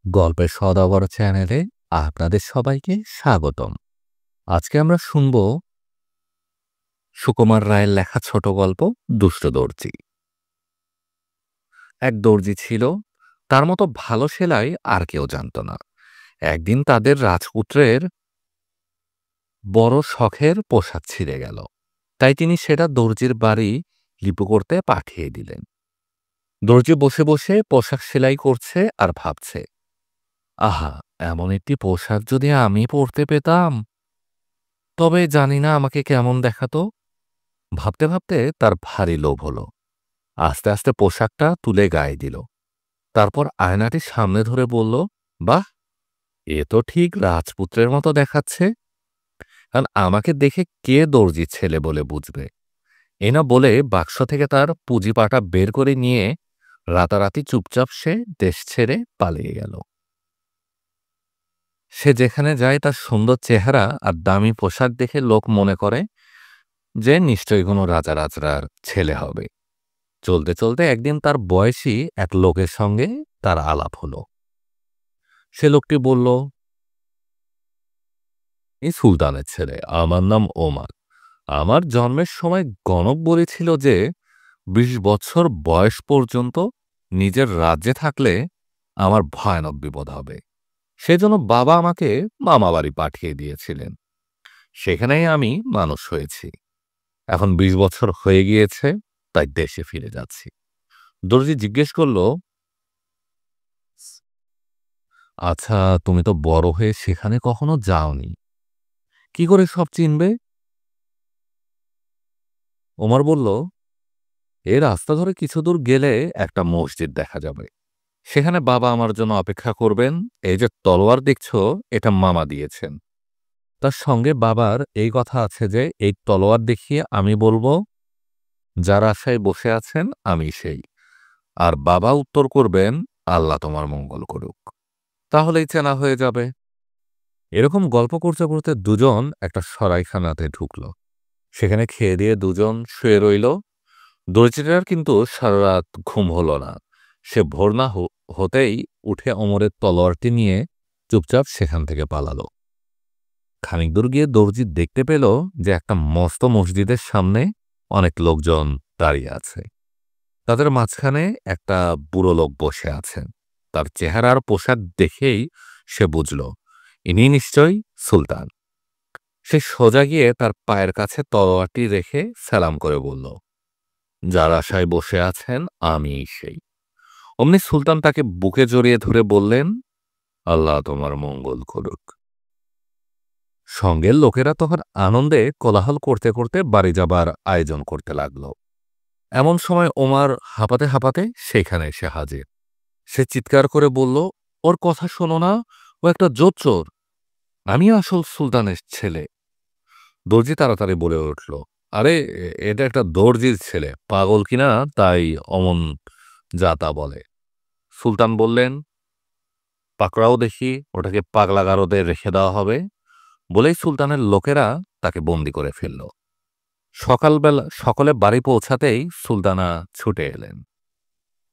গল্পের সওদাগর চ্যানেলে আপনাদের সবাইকে স্বাগতম। আজকে আমরা শুনব সুকুমার রায়ের লেখা ছোট গল্প দুষ্ট দর্জি। এক দর্জি ছিল, তার মতো ভালো সেলাই আর কেউ জানত না। একদিন তাদের রাজপুত্রের বড় শখের পোশাক ছিঁড়ে গেল, তাই তিনি সেটা দর্জির বাড়ি লিপু করতে পাঠিয়ে দিলেন। দর্জি বসে বসে পোশাক সেলাই করছে আর ভাবছে, আহা, এমন একটি পোশাক যদি আমি পরতে পেতাম, তবে জানি না আমাকে কেমন দেখাতো। ভাবতে ভাবতে তার ভারী লোভ হলো। আস্তে আস্তে পোশাকটা তুলে গায়ে দিল। তারপর আয়নাটি সামনে ধরে বলল, বাহ, এ তো ঠিক রাজপুত্রের মতো দেখাচ্ছে। কারণ আমাকে দেখে কে দর্জির ছেলে বলে বুঝবে? এনা বলে বাক্স থেকে তার পুঁজিপাটা বের করে নিয়ে রাতারাতি চুপচাপ সে দেশ ছেড়ে পালিয়ে গেল। সে যেখানে যায় তার সুন্দর চেহারা আর দামি পোশাক দেখে লোক মনে করে যে নিশ্চয়ই কোনো রাজা রাজরার ছেলে হবে। চলতে চলতে একদিন তার বয়সী এক লোকের সঙ্গে তার আলাপ হলো। সে লোকটি বলল, এই সুলতানের ছেলে, আমার নাম ওমার। আমার জন্মের সময় গণক বলেছিল যে ২০ বছর বয়স পর্যন্ত নিজের রাজ্যে থাকলে আমার ভয়ানক বিপদ হবে। সেজন্য বাবা আমাকে মামাবাড়ি পাঠিয়ে দিয়েছিলেন। সেখানেই আমি মানুষ হয়েছি। এখন ২০ বছর হয়ে গিয়েছে, তাই দেশে ফিরে যাচ্ছি। দর্জি জিজ্ঞেস করল, আচ্ছা, তুমি তো বড় হয়ে সেখানে কখনো যাওনি, কি করে সব চিনবে? ওমর বলল, এ রাস্তা ধরে কিছু দূর গেলে একটা মসজিদ দেখা যাবে। সেখানে বাবা আমার জন্য অপেক্ষা করবেন। এই যে তলোয়ার দেখছো, এটা মামা দিয়েছেন। তার সঙ্গে বাবার এই কথা আছে যে এই তলোয়ার দেখিয়ে আমি বলবো, যার আশায় বসে আছেন আমি সেই। আর বাবা উত্তর করবেন, আল্লাহ তোমার মঙ্গল করুক। তাহলেই চেনা হয়ে যাবে। এরকম গল্প করতে করতে দুজন একটা সরাইখানাতে ঢুকল। সেখানে খেয়ে দিয়ে দুজন শুয়ে রইল। দর্জিটার কিন্তু সারা রাত ঘুম হলো না। সে ভোর না হতেই উঠে ওমরের তলোয়ারটি নিয়ে চুপচাপ সেখান থেকে পালালো। খানিক দূর গিয়ে দর্জি দেখতে পেল যে একটা মস্ত মসজিদের সামনে অনেক লোকজন দাঁড়িয়ে আছে। তাদের মাঝখানে একটা বুড়ো লোক বসে আছেন। তার চেহারার পোশাক দেখেই সে বুঝল ইনি নিশ্চয়ই সুলতান। সে সোজা গিয়ে তার পায়ের কাছে তলোয়ারটি রেখে সালাম করে বলল, যার আশায় বসে আছেন আমি সেই। অমনি সুলতান তাকে বুকে জড়িয়ে ধরে বললেন, আল্লাহ তোমার মঙ্গল করুক। সঙ্গের লোকেরা তখন আনন্দে কোলাহল করতে করতে বাড়ি যাবার আয়োজন করতে লাগল। এমন সময় ওমর হাঁপাতে হাঁপাতে সেখানে এসে হাজির। সে চিৎকার করে বলল, ওর কথা শোনো না, ও একটা জোচ্চোর। আমি আসল সুলতানের ছেলে। দর্জি তাড়াতাড়ি বলে উঠল, আরে, এটা একটা দর্জির ছেলে, পাগল কিনা তাই অমন যাতা বলে। সুলতান বললেন, পাকড়াও দেখি, ওটাকে পাগলা গারদে রেখে দেওয়া হবে। বলেই সুলতানের লোকেরা তাকে বন্দি করে ফেলল। সকালবেলা সকলে বাড়ি পৌঁছাতেই সুলতানা ছুটে এলেন।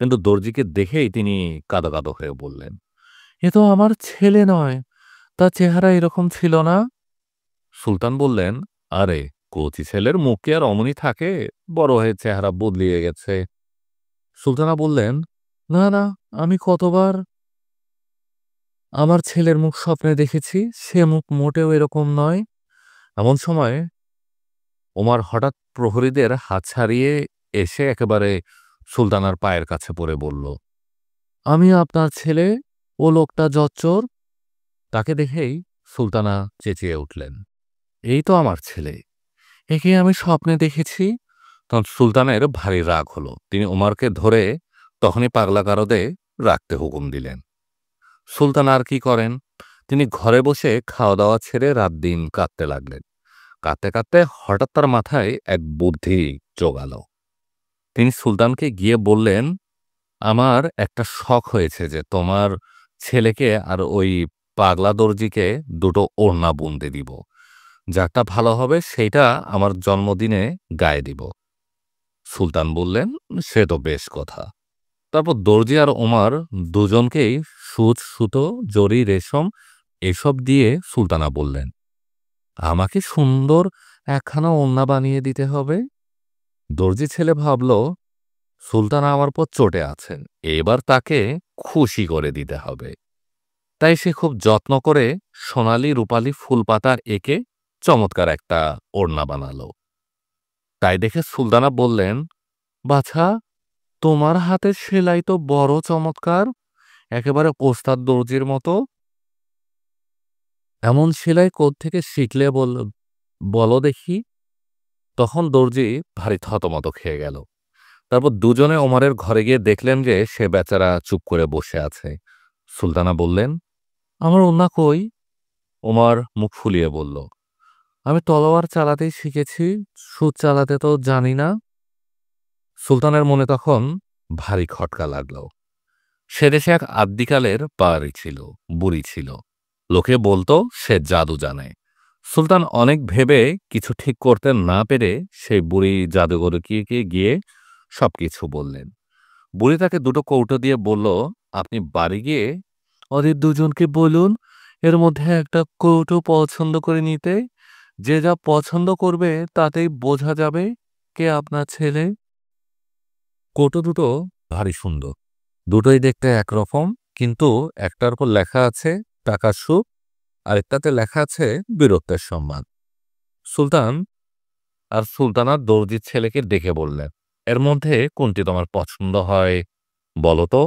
কিন্তু দর্জিকে দেখেই তিনি কাঁদো কাঁদো হয়ে বললেন, এ তো আমার ছেলে নয়, তার চেহারা এরকম ছিল না। সুলতান বললেন, আরে, কচি ছেলের মুখ কি আর অমনি থাকে? বড় হয়ে চেহারা বদলিয়ে গেছে। সুলতানা বললেন, না না, আমি কতবার আমার ছেলের মুখ স্বপ্নে দেখেছি, সে মুখ মোটেও এরকম নয়। এমন সময় ওমর হঠাৎ প্রহরীদের হাত ছাড়িয়ে এসে একেবারে সুলতানার পায়ের কাছে পড়ে বলল, আমি আপনার ছেলে, ও লোকটা জচ্চোর। তাকে দেখেই সুলতানা চেঁচিয়ে উঠলেন, এই তো আমার ছেলে, একে আমি স্বপ্নে দেখেছি। তখন সুলতানের ভারী রাগ হলো। তিনি ওমরকে ধরে তখনই পাগলা গারদে রাখতে হুকুম দিলেন। সুলতান আর কি করেন, তিনি ঘরে বসে খাওয়া দাওয়া ছেড়ে রাত দিন কাঁদতে লাগলেন। কাঁদতে কাঁদতে হঠাৎ তার মাথায় এক বুদ্ধি জোগালো। তিনি সুলতানকে গিয়ে বললেন, আমার একটা শখ হয়েছে যে তোমার ছেলেকে আর ওই পাগলা দর্জিকে দুটো ওড়না বুনতে দিব। যারটা ভালো হবে সেইটা আমার জন্মদিনে গায়ে দিব। সুলতান বললেন, সে তো বেশ কথা। তারপর দর্জি আর ওমর দুজনকেই সুচ, সুতো, জরি, রেশম এসব দিয়ে সুলতানা বললেন, আমাকে সুন্দর একখানা ওড়না বানিয়ে দিতে হবে। দর্জি ছেলে ভাবল, সুলতানা আমার পর চটে আছেন, এবার তাকে খুশি করে দিতে হবে। তাই সে খুব যত্ন করে সোনালি রূপালি ফুলপাতা এঁকে চমৎকার একটা ওড়না বানালো। তাই দেখে সুলতানা বললেন, বাছা, তোমার হাতের সেলাই তো বড় চমৎকার, একেবারে ওস্তাদ দর্জির মতো। এমন সেলাই কোত্থেকে শিখলে বলো দেখি। তখন দর্জি ভারী থতমত খেয়ে গেল। তারপর দুজনে ওমরের ঘরে গিয়ে দেখলেন যে সে বেচারা চুপ করে বসে আছে। সুলতানা বললেন, আমার ওড়না কই? ওমর মুখ ফুলিয়ে বলল, আমি তলোয়ার চালাতেই শিখেছি, সুদ চালাতে তো জানি না। সুলতানের মনে তখন ভারী খটকা লাগল। সে দেশে এক আদ্যিকালের পাহাড়ি ছিল, বুড়ি ছিল। লোকে বলতো সে জাদু জানে। সুলতান অনেক ভেবে কিছু ঠিক করতে না পেরে সেই বুড়ি জাদুঘরকে গিয়ে সবকিছু বললেন। বুড়ি তাকে দুটো কৌটো দিয়ে বলল, আপনি বাড়ি গিয়ে ওদের দুজনকে বলুন এর মধ্যে একটা কৌটো পছন্দ করে নিতে। যে যা পছন্দ করবে তাতেই বোঝা যাবে কে আপনার ছেলে। কৌটো দুটো ভারী সুন্দর, দুটোই দেখতে একরকম, কিন্তু একটার উপর লেখা আছে টাকার সুখ, আরেকটাতে লেখা আছে বীরত্বের সম্মান। সুলতান আর সুলতানার দর্জির ছেলেকে ডেকে বললেন, এর মধ্যে কোনটি তোমার পছন্দ হয় বলো তো।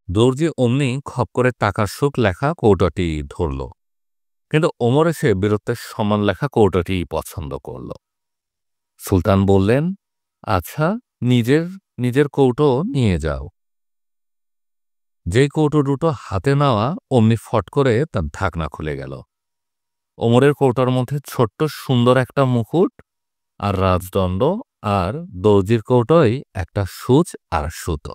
দর্জি অমনি খপ করে টাকার সুখ লেখা কৌটোটি ধরল, কিন্তু ওমর এসে বীরত্বের সম্মান লেখা কৌটোটি পছন্দ করল। সুলতান বললেন, আচ্ছা, নিজের নিজের কৌটো নিয়ে যাও। যেই কৌটো দুটো হাতে নেওয়া অমনি ফট করে তার ঢাকনা খুলে গেল। ওমরের কৌটার মধ্যে ছোট্ট সুন্দর একটা মুকুট আর রাজদণ্ড, আর দর্জির কৌটোয় একটা সূচ আর সুতো।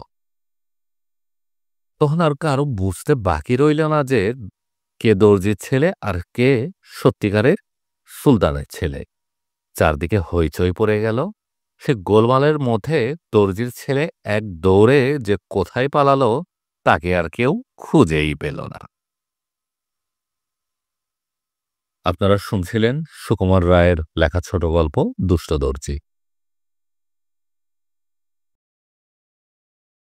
তখন আর কারো বুঝতে বাকি রইল না যে কে দর্জির ছেলে আর কে সত্যিকারের সুলতানের ছেলে। চারদিকে হইচই পড়ে গেল। সে গোলমালের মধ্যে দর্জির ছেলে এক দৌড়ে যে কোথায় পালালো তাকে আর কেউ খুঁজেই পেল না। আপনারা শুনছিলেন সুকুমার রায়ের লেখা ছোট গল্প দুষ্ট দর্জি।